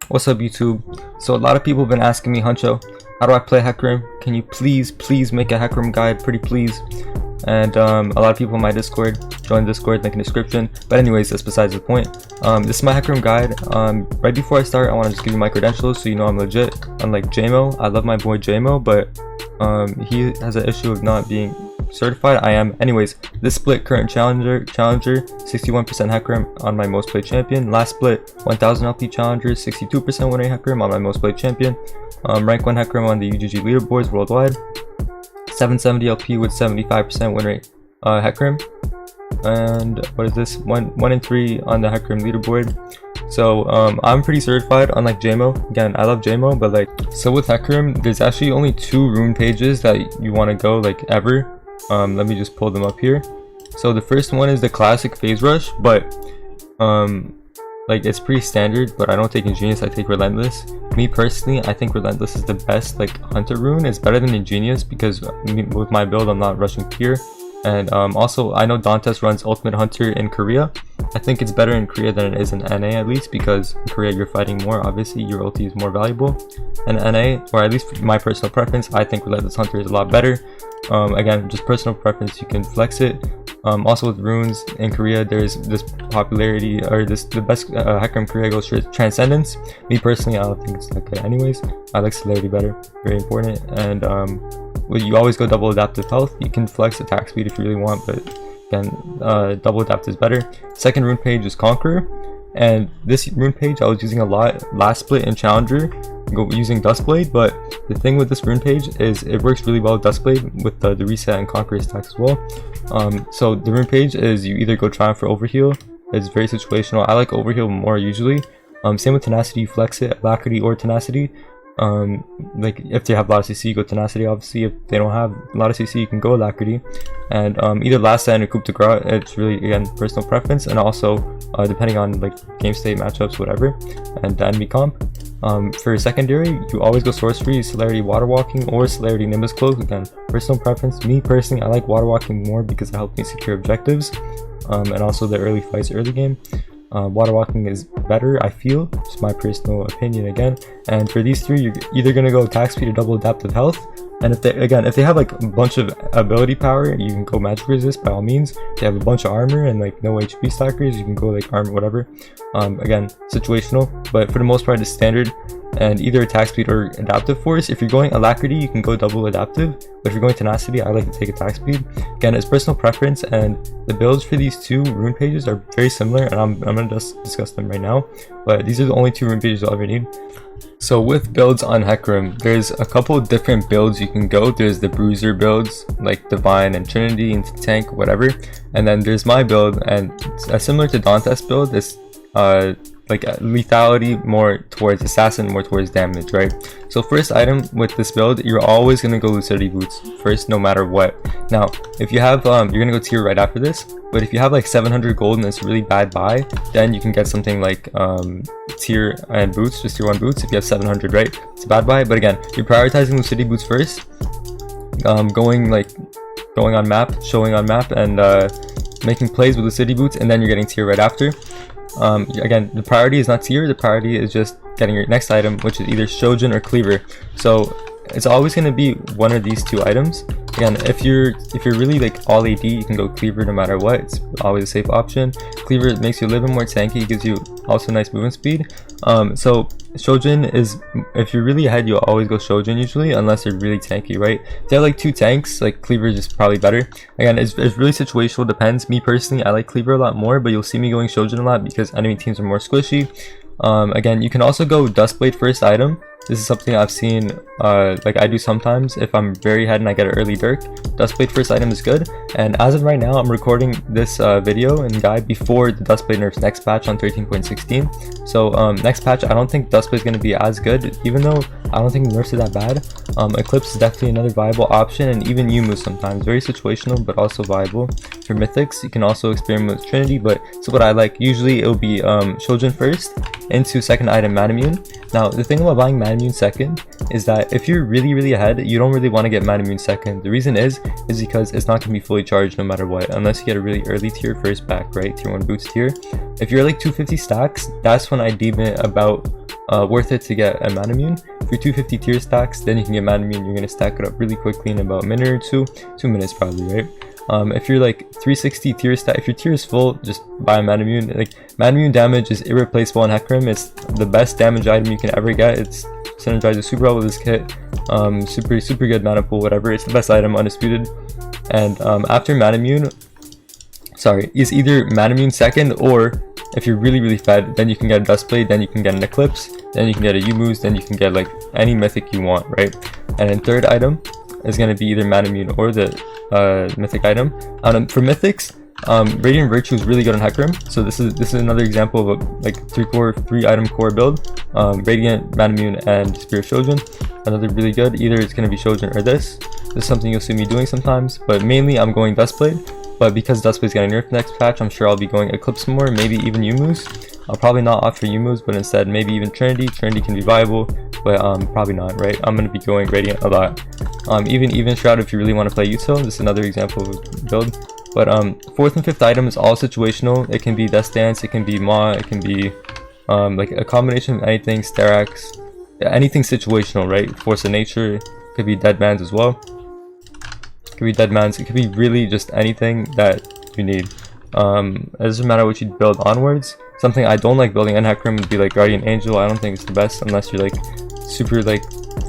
What's up YouTube? So a lot of people have been asking me, Huncho, how do I play Hecarim? Can you please make a Hecarim guide, pretty please? And a lot of people in my Discord, join the Discord, link in the description. But anyways, that's besides the point. This is my Hecarim guide. Right before I start, I want to just give you my credentials so you know I'm legit. Unlike JMO, I love my boy JMO, but he has an issue of not being certified. I am. Anyways, this split current Challenger 61% Hecarim on my most played champion. Last split 1000 LP Challenger 62% win rate Hecarim on my most played champion. Rank 1 Hecarim on the UGG leaderboards worldwide. 770 LP with 75% win rate Hecarim. And what is this? 1 and 3 on the Hecarim leaderboard. So I'm pretty certified, unlike JMO. Again, I love JMO, but like, so with Hecarim, there's actually only 2 rune pages that you want to go like ever. Let me just pull them up here. So the first one is the classic phase rush, but like it's pretty standard, but I don't take Ingenious, I take Relentless. Me personally, I think Relentless is the best like hunter rune. It's better than Ingenious because with my build I'm not rushing tier. And also I know Dantes runs Ultimate Hunter in Korea. I think it's better in Korea than it is in NA, at least because in Korea you're fighting more, obviously your ulti is more valuable. And NA, or at least my personal preference, I think Relentless Hunter is a lot better. Again, just personal preference, you can flex it. Also with runes in Korea, there's this popularity, or the best Hecarim Korea goes for Transcendence. Me personally, I don't think it's that good anyways. I like Celerity better, very important. And you always go double adaptive health. You can flex attack speed if you really want, but again, double adapt is better. Second rune page is Conqueror, and this rune page I was using a lot last split in Challenger, using Dustblade. But the thing with this rune page is it works really well with Dustblade with the reset and Conqueror stacks as well. So the rune page is you either go Triumph or Overheal. It's very situational. I like Overheal more usually. Same with Tenacity, you flex it, Alacrity or Tenacity. Like if they have a lot of CC, you go Tenacity. Obviously if they don't have a lot of CC, you can go Alacrity. And either Last Stand or Coup de Grace, it's really, again, personal preference, and also depending on like game state, matchups, whatever, and the enemy comp. For secondary, you always go Sorcery, Celerity Water Walking, or Celerity Nimbus Cloak. Again, personal preference. Me personally, I like Water Walking more because it helps me secure objectives, and also the early fights, early game. Water Walking is better, I feel, just my personal opinion again. And for these 3, you're either gonna go attack speed or double adaptive health. And if they have like a bunch of ability power, you can go magic resist by all means. If they have a bunch of armor and like no HP stackers, you can go like armor, whatever. Again, situational, but for the most part it's standard. And either attack speed or adaptive force. If you're going Alacrity, you can go double adaptive, but if you're going Tenacity, I like to take attack speed. Again, it's personal preference, and the builds for these 2 rune pages are very similar, and I'm gonna just discuss them right now. But these are the only 2 rune pages you'll ever need. So with builds on Hecarim, there's a couple different builds you can go. There's the Bruiser builds like Divine and Trinity and Tank, whatever. And then there's my build, and similar to Dantes build, it's like lethality more towards assassin, more towards damage, right? So first item with this build, you're always going to go Lucidity Boots first, no matter what. Now if you have you're going to go tier right after this, but if you have like 700 gold and it's really bad buy, then you can get something like tier and boots, just tier 1 boots. If you have 700, right, it's a bad buy. But again, you're prioritizing Lucidity Boots first, going on map, showing on map, and making plays with Lucidity Boots, and then you're getting tier right after. Again, the priority is not tier, the priority is just getting your next item, which is either Shojin or Cleaver. So it's always going to be one of these 2 items. Again, if you're really like all AD, you can go Cleaver no matter what. It's always a safe option. Cleaver makes you a little bit more tanky, it gives you also nice movement speed. So Shojin is, if you're really ahead, you'll always go Shojin usually, unless you're really tanky, right? If you have like 2 tanks, like Cleaver is just probably better. Again, it's really situational, depends. Me personally, I like Cleaver a lot more, but you'll see me going Shojin a lot because enemy teams are more squishy. Again, you can also go Dustblade first item. This is something I've seen, like I do sometimes if I'm very ahead and I get an early Dirk. Dustblade first item is good, and as of right now, I'm recording this video and guide before the Dustblade nerfs next patch on 13.16. So next patch, I don't think Dustblade is going to be as good, even though I don't think nerfs are that bad. Eclipse is definitely another viable option, and even Yumu sometimes. Very situational, but also viable. For Mythics, you can also experiment with Trinity, but so what I like, usually it'll be Shojin first, into second item manamune. Now the thing about buying manamune second is that if you're really ahead, you don't really want to get manamune second. The reason is because it's not going to be fully charged no matter what, unless you get a really early tier first back, right? Tier 1 boots tier. If you're like 250 stacks, that's when I deem it about worth it to get a manamune. If you're 250 tier stacks, then you can get manamune. You're gonna stack it up really quickly in about a minute or two, 2 minutes probably, right? If you're like 360 tier stack, if your tier is full, just buy a manamune. Like manamune damage is irreplaceable in Hecarim. It's the best damage item you can ever get. It's synergizes super well with this kit. Super good mana pool, whatever. It's the best item, undisputed. And after manamune, sorry, is either manamune second, or if you're really fed, then you can get a Dustblade, then you can get an Eclipse, then you can get a Umuz, then you can get like any mythic you want, right? And then third item is going to be either manamune or the mythic item. For mythics, Radiant Virtue is really good on Hecarim, so this is another example of a like 3 item core build. Radiant, manamune, and Spirit Shojin, another really good. Either it's going to be Shojin or this. This is something you'll see me doing sometimes, but mainly I'm going Dustblade. But because Dustblade's getting nerfed next patch, I'm sure I'll be going Eclipse more, maybe even Umuz. I'll probably not opt for Umuz, but instead maybe even Trinity. Trinity can be viable, but probably not, right? I'm going to be going Radiant a lot. Even Shroud if you really want to play Util. This is another example of a build. But 4th and 5th item is all situational. It can be Death Dance, it can be Maw, it can be like a combination of anything, Sterax, anything situational, right? Force of Nature, it could be Dead Man's as well. It could be Dead Man's, it could be really just anything that you need. It doesn't matter what you build onwards. Something I don't like building in Hecarim would be like Guardian Angel. I don't think it's the best unless you're like super like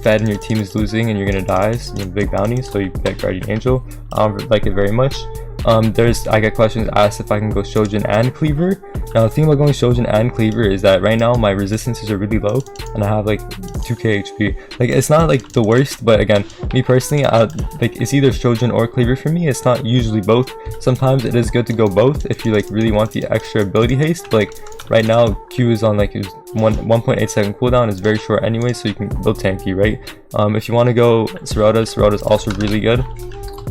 fed and your team is losing and you're gonna die, so you have big bounty, so you get Guardian Angel. I don't like it very much. I get questions asked if I can go Shojin and Cleaver. Now the thing about going Shojin and Cleaver is that right now my resistances are really low and I have like 2k HP. Like it's not like the worst, but again, me personally, like it's either Shojin or Cleaver for me. It's not usually both. Sometimes it is good to go both if you like really want the extra ability haste. But like right now Q is on like 1.8 second cooldown, is very short anyway, so you can build tanky, right? If you want to go Serota is also really good.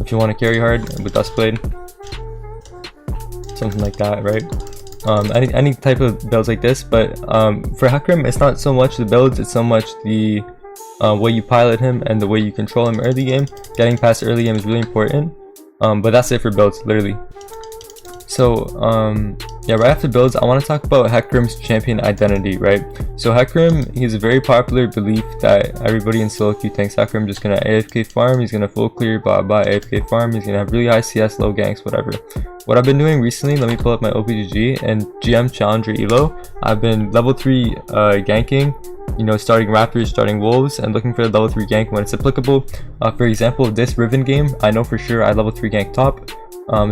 If you want to carry hard with Dustblade, something like that, right? Any type of builds like this. But for Hecarim, it's not so much the builds, it's so much the way you pilot him and the way you control him early game. Getting past early game is really important. But that's it for builds, literally. So yeah, right after builds, I want to talk about Hecarim's champion identity, right? So Hecarim, he's a very popular belief that everybody in solo queue thinks Hecarim just gonna AFK farm, he's gonna full clear, blah blah, AFK farm, he's gonna have really high CS, low ganks, whatever. What I've been doing recently, let me pull up my OPGG and GM Challenger Elo. I've been level 3 ganking, you know, starting Raptors, starting Wolves, and looking for the level 3 gank when it's applicable. For example, this Riven game, I know for sure I level 3 gank top.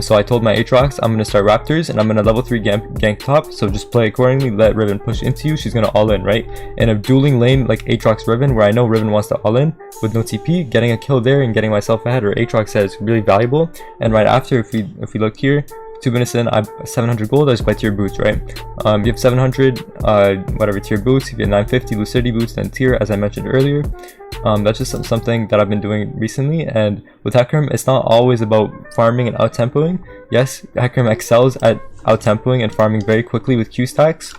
So I told my Aatrox I'm going to start Raptors and I'm going to level 3 gank top, so just play accordingly, let Riven push into you, she's going to all in, right? In a dueling lane like Aatrox Riven, where I know Riven wants to all in with no TP, getting a kill there and getting myself ahead, or Aatrox says, is really valuable. And right after, if we look here, 2 minutes in, I have 700 gold, I just buy tier boots, right? You have 700 whatever tier boots, you get 950 lucidity boots, then tier, as I mentioned earlier. That's just something that I've been doing recently. And with Hecarim, it's not always about farming and out-tempoing. Yes, Hecarim excels at out-tempoing and farming very quickly with Q stacks,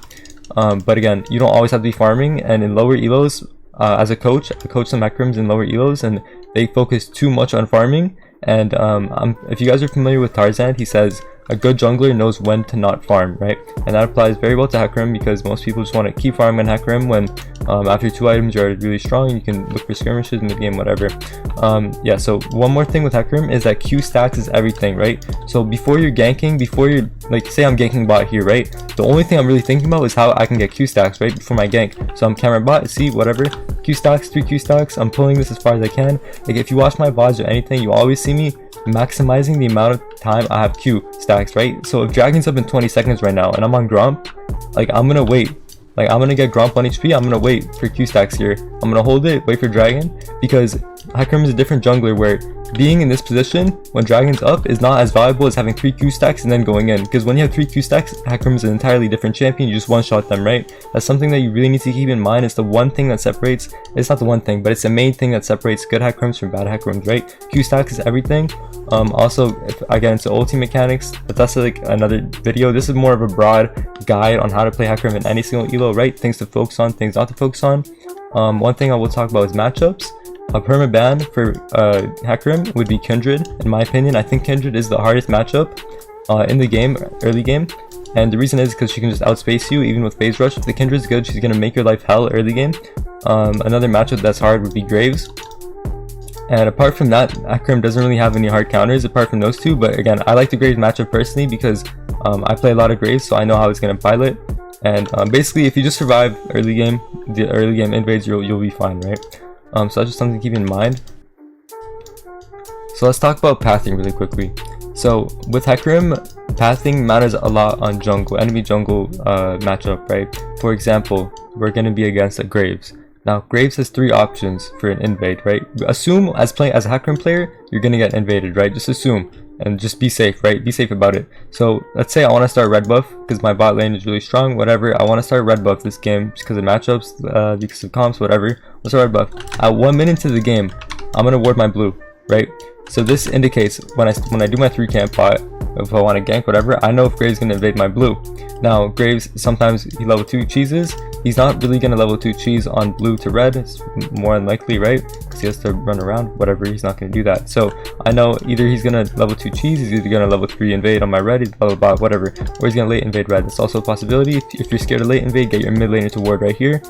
but again, you don't always have to be farming. And in lower elos, as a coach, I coach some Hecarims in lower elos and they focus too much on farming. And if you guys are familiar with Tarzan, he says a good jungler knows when to not farm, right? And that applies very well to Hecarim, because most people just want to keep farming on Hecarim when after 2 items you're really strong, you can look for skirmishes, mid-game, whatever. Yeah, so one more thing with Hecarim is that Q stacks is everything, right? So before you're ganking, before you're, like, say I'm ganking bot here, right? The only thing I'm really thinking about is how I can get Q stacks, right, before my gank. So I'm camera bot, see, whatever, Q stacks, 3 Q stacks, I'm pulling this as far as I can. Like, if you watch my VODs or anything, you always see me maximizing the amount of time I have Q stacks, right? So if Dragon's up in 20 seconds right now and I'm on Gromp, like, I'm gonna wait. Like, I'm gonna get Gromp on HP, I'm gonna wait for Q stacks here. I'm gonna hold it, wait for Dragon, because Hecarim is a different jungler where being in this position when Dragon's up is not as valuable as having 3 Q stacks and then going in. Because when you have 3 Q stacks, Hecarim is an entirely different champion, you just one-shot them, right? That's something that you really need to keep in mind. It's the one thing that separates, it's not the one thing, but it's the main thing that separates good Hecarims from bad Hecarims, right? Q stacks is everything. Also, if I get into ulti mechanics, but that's like another video. This is more of a broad guide on how to play Hecarim in any single elo, right? Things to focus on, things not to focus on. One thing I will talk about is matchups. A permaban for Hecarim would be Kindred. In my opinion, I think Kindred is the hardest matchup in the game, early game. and the reason is because she can just outspace you even with phase rush. If the Kindred's good, she's gonna make your life hell early game. Another matchup that's hard would be Graves. And apart from that, Hecarim doesn't really have any hard counters apart from those two. But again, I like the Graves matchup personally because I play a lot of Graves, so I know how it's gonna pilot. And basically, if you just survive early game, the early game invades, you'll be fine, right? So that's just something to keep in mind. So let's talk about pathing really quickly. So with Hecarim, pathing matters a lot on jungle, enemy jungle matchup, right? For example, we're gonna be against a Graves. Now, Graves has 3 options for an invade, right? Assume as a Hecarim player, you're gonna get invaded, right? Just assume and just be safe, right? Be safe about it. So let's say I want to start red buff because my bot lane is really strong, whatever. I want to start red buff this game just because of matchups, because of comps, whatever. Let's start red buff. At 1 minute into the game, I'm gonna ward my blue, right? So this indicates when I do my 3 camp bot, if I want to gank, whatever, I know if Graves is gonna invade my blue. Now Graves, sometimes he level 2 cheeses. He's not really gonna level 2 cheese on blue to red. It's more unlikely, right? Because he has to run around, whatever. He's not gonna do that. So I know either he's gonna level 2 cheese, he's either gonna level 3 invade on my red, blah blah blah, whatever, or he's gonna late invade red. That's also a possibility. If you're scared of late invade, get your mid laner to ward right here,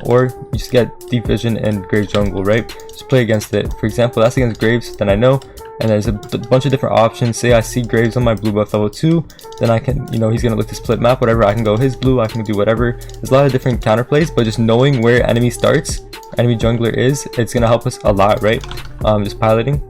or you just get deep vision and Graves jungle, right? Just play against it. For example, that's against Graves, then I know. And there's a bunch of different options. Say I see Graves on my blue buff level 2, then I can, he's gonna look to split map, whatever. I can go his blue, I can do whatever. There's a lot of different counterplays, but just knowing where enemy starts, enemy jungler is, it's gonna help us a lot, right? Just piloting.